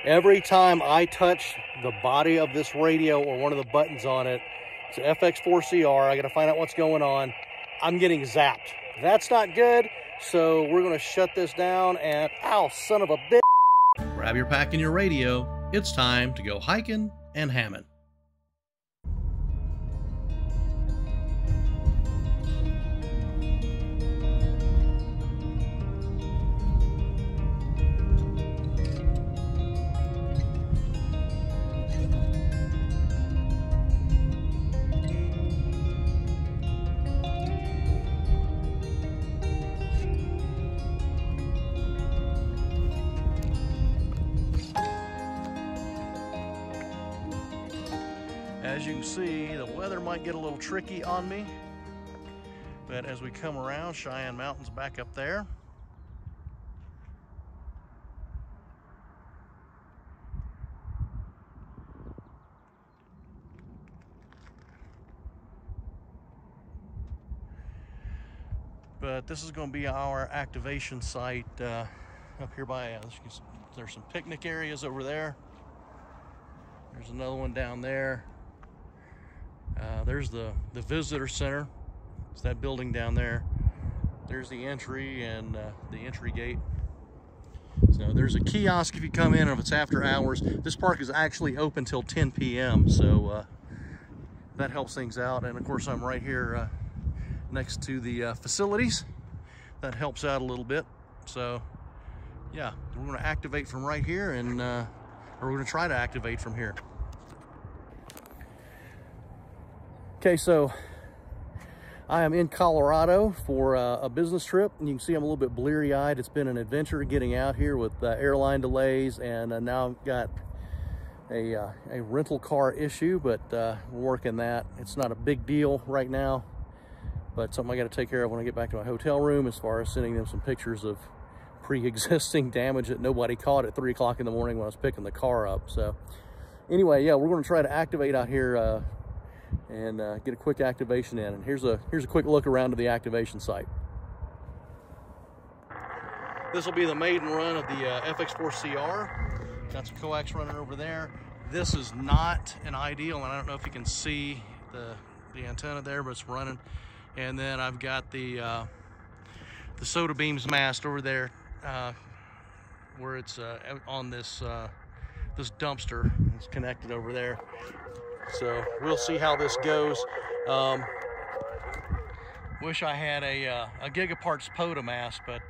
Every time I touch the body of this radio or one of the buttons on it, it's an FX4CR, I gotta find out what's going on, I'm getting zapped. That's not good, so we're gonna shut this down and, ow, son of a bitch. Grab your pack and your radio. It's time to go hiking and hamming. As you can see, the weather might get a little tricky on me, but as we come around, Cheyenne Mountain's back up there. But this is going to be our activation site up here by, there's some picnic areas over there. There's another one down there. There's the visitor center. It's that building down there. There's the entry and the entry gate. So there's a kiosk if you come in, or if it's after hours. This park is actually open till 10 p.m. So that helps things out. And of course, I'm right here next to the facilities. That helps out a little bit. So yeah, we're going to activate from right here, and or we're going to try to activate from here. Okay, so I am in Colorado for a business trip, and you can see I'm a little bit bleary-eyed. It's been an adventure getting out here with airline delays, and now I've got a rental car issue, but we're working that. It's not a big deal right now, but something I got to take care of when I get back to my hotel room, as far as sending them some pictures of pre-existing damage that nobody caught at 3 o'clock in the morning when I was picking the car up. So anyway, yeah, we're going to try to activate out here and get a quick activation in. And here's a quick look around to the activation site. This will be the maiden run of the FX4CR. Got some coax running over there. This is not an ideal, and I don't know if you can see the antenna there, but it's running. And then I've got the soda beams mast over there, where it's on this this dumpster. It's connected over there. So we'll see how this goes. Wish I had a gigaparts POTA mast, but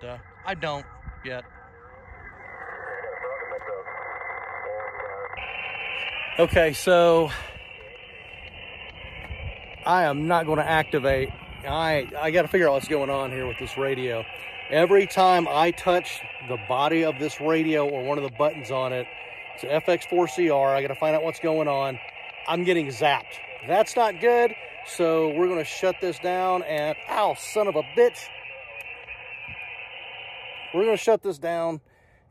I don't yet. Okay, so I am not going to activate. I got to figure out what's going on here with this radio. Every time I touch the body of this radio or one of the buttons on it, it's an FX4CR, I got to find out what's going on, I'm getting zapped. That's not good, so we're going to shut this down and, ow, son of a bitch. We're going to shut this down,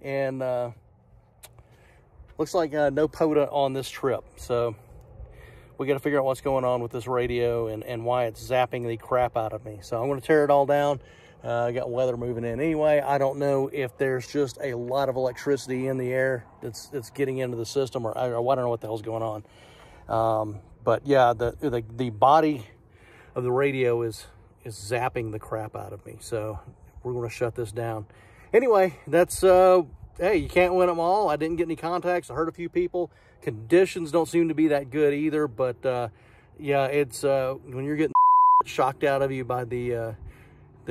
and looks like no POTA on this trip. So we got to figure out what's going on with this radio and why it's zapping the crap out of me. So I'm going to tear it all down. I got weather moving in anyway. I don't know if there's just a lot of electricity in the air that's getting into the system, or I don't know what the hell's going on. But yeah, the body of the radio is zapping the crap out of me. So we're going to shut this down. Anyway, that's, hey, you can't win them all. I didn't get any contacts. I heard a few people. Conditions don't seem to be that good either. But yeah, it's when you're getting shocked out of you by the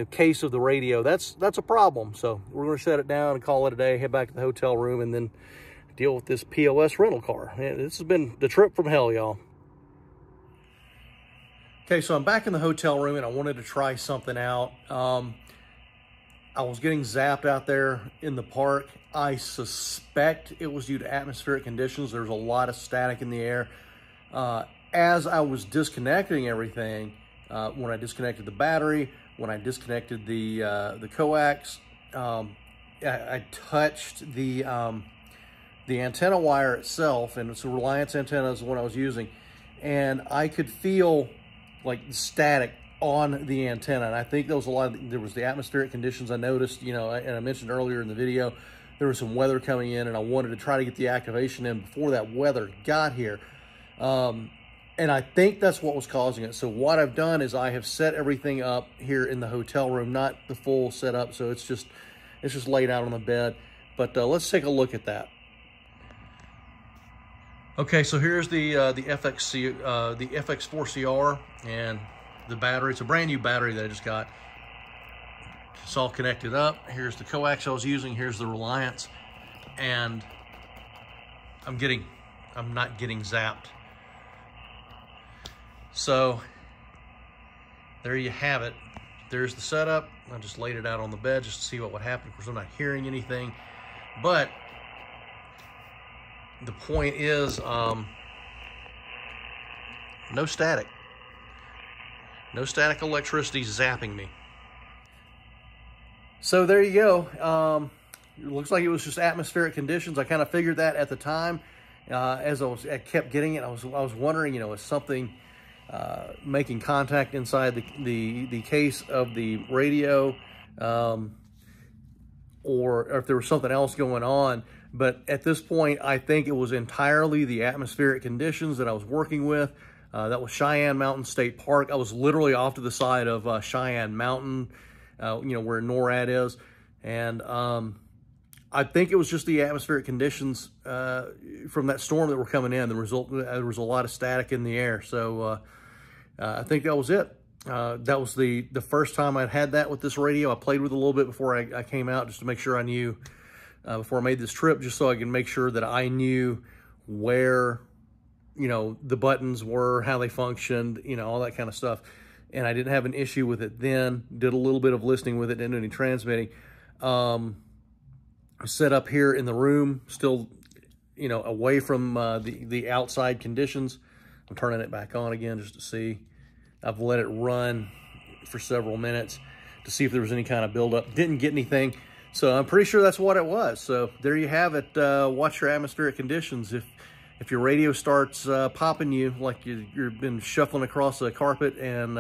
case of the radio, that's a problem. So we're going to shut it down and call it a day, head back to the hotel room, and then deal with this POS rental car. This has been the trip from hell, y'all. Okay, so I'm back in the hotel room, and I wanted to try something out. I was getting zapped out there in the park. I suspect it was due to atmospheric conditions. There's a lot of static in the air. As I was disconnecting everything, when I disconnected the battery, when I disconnected the coax, I touched the antenna wire itself, and it's a Reliance antenna is the one I was using, and I could feel like static on the antenna. And I think there was the atmospheric conditions I noticed, you know, and I mentioned earlier in the video there was some weather coming in, and I wanted to try to get the activation in before that weather got here. And I think that's what was causing it. So what I've done is I have set everything up here in the hotel room, not the full setup. So it's just laid out on the bed. But let's take a look at that. Okay, so here's the FX4CR and the battery. It's a brand new battery that I just got. It's all connected up. Here's the coax I was using. Here's the Reliance, and I'm not getting zapped. So there you have it. There's the setup. I just laid it out on the bed just to see what would happen. Of course, I'm not hearing anything, but the point is, no static. No static electricity zapping me. So there you go. It looks like it was just atmospheric conditions. I kind of figured that at the time. As I kept getting it, I was wondering, is something making contact inside the case of the radio, or if there was something else going on. But at this point, I think it was entirely the atmospheric conditions that I was working with. That was Cheyenne Mountain State Park. I was literally off to the side of Cheyenne Mountain, where NORAD is. And I think it was just the atmospheric conditions from that storm that were coming in. There was a lot of static in the air. So I think that was it. That was the first time I'd had that with this radio. I played with it a little bit before I came out, just to make sure I knew, before I made this trip, just so I can make sure that I knew where, the buttons were, how they functioned, all that kind of stuff. And I didn't have an issue with it then. Did a little bit of listening with it, didn't do any transmitting. Set up here in the room, still, away from the outside conditions. I'm turning it back on again just to see. I've let it run for several minutes to see if there was any kind of buildup. Didn't get anything, so I'm pretty sure that's what it was. So there you have it. Watch your atmospheric conditions. If your radio starts popping you like you've been shuffling across the carpet, and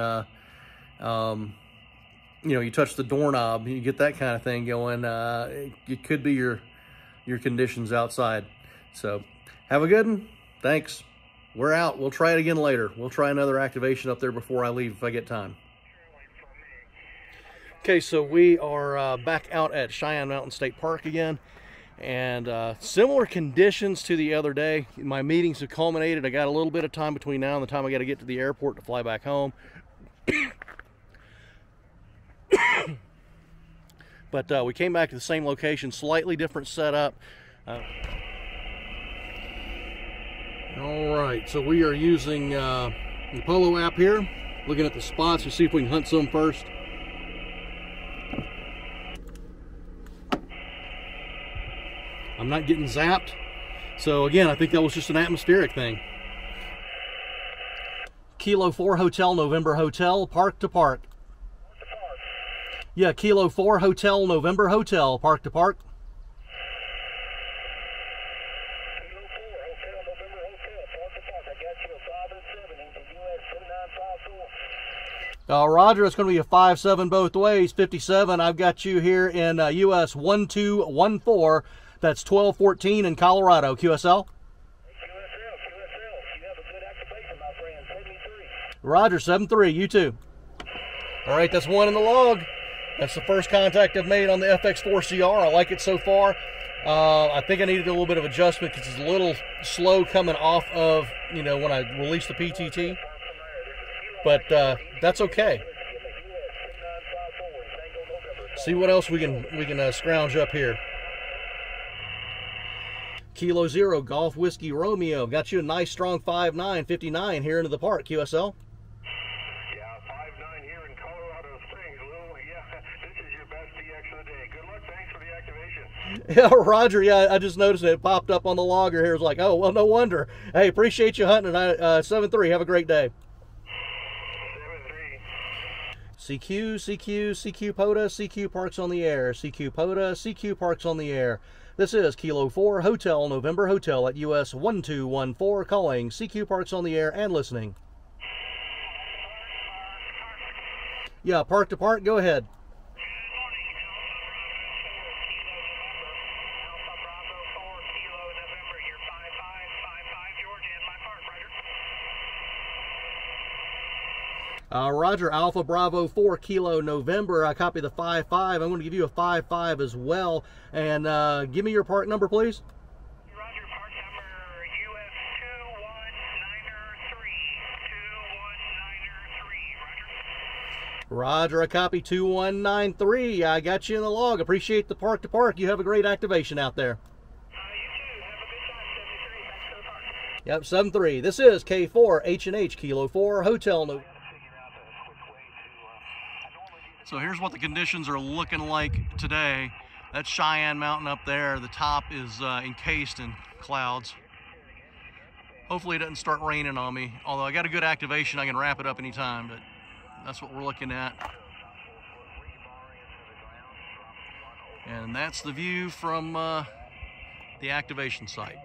you touch the doorknob, you get that kind of thing going, it could be your conditions outside. So have a good one. Thanks. We're out. We'll try it again later. We'll try another activation up there before I leave if I get time. Okay, so we are back out at Cheyenne Mountain State Park again, and similar conditions to the other day. My meetings have culminated. I got a little bit of time between now and the time I got to get to the airport to fly back home. But we came back to the same location, slightly different setup. All right, so we are using the Polo app here, looking at the spots to see if we can hunt some first. I'm not getting zapped. So again, I think that was just an atmospheric thing. Kilo 4 Hotel November Hotel, park to park. Yeah, Kilo 4 Hotel November Hotel, park to park. Kilo 4 Hotel November Hotel, park to park. I got you a 5 and 7 into US 2954. Roger, it's going to be a 5-7 both ways. 57, I've got you here in US 1214. That's 1214 in Colorado. QSL? QSL. You have a good activation, my friend. 73. Roger, 7-3. You too. All right, that's one in the log. That's the first contact I've made on the FX4CR. I like it so far. I think I needed a little bit of adjustment because it's a little slow coming off of, when I release the PTT. But that's okay. See what else we can scrounge up here. Kilo 0 Golf Whiskey Romeo. Got you a nice strong 5.9, 59 here into the park. QSL? Yeah, 5.9 here in Colorado Springs, Lou. Yeah, this is your best DX of the day. Good luck. Thanks for the activation. Yeah, Roger. Yeah, I just noticed it popped up on the logger here. It was like, oh, well, no wonder. Hey, appreciate you hunting. 7-3. Have a great day. 7-3. CQ POTA, CQ Parks on the air. CQ POTA, CQ Parks on the air. This is Kilo 4 Hotel November Hotel at US 1214, calling CQ Parks on the air and listening. Yeah, park to park, go ahead. Roger, Alpha Bravo 4 Kilo November. I copy the 5-5. I'm going to give you a 5-5 as well. And give me your part number, please. Roger, part number US 21993. 21993. Roger, I copy 2193. I got you in the log. Appreciate the park to park. You have a great activation out there. You too. Have a good time. 73. Back to the park. Yep, 73. This is K4 H&H Kilo 4 Hotel November. So here's what the conditions are looking like today. That's Cheyenne Mountain up there. The top is encased in clouds. Hopefully it doesn't start raining on me. Although I got a good activation, I can wrap it up anytime, but that's what we're looking at. And that's the view from the activation site.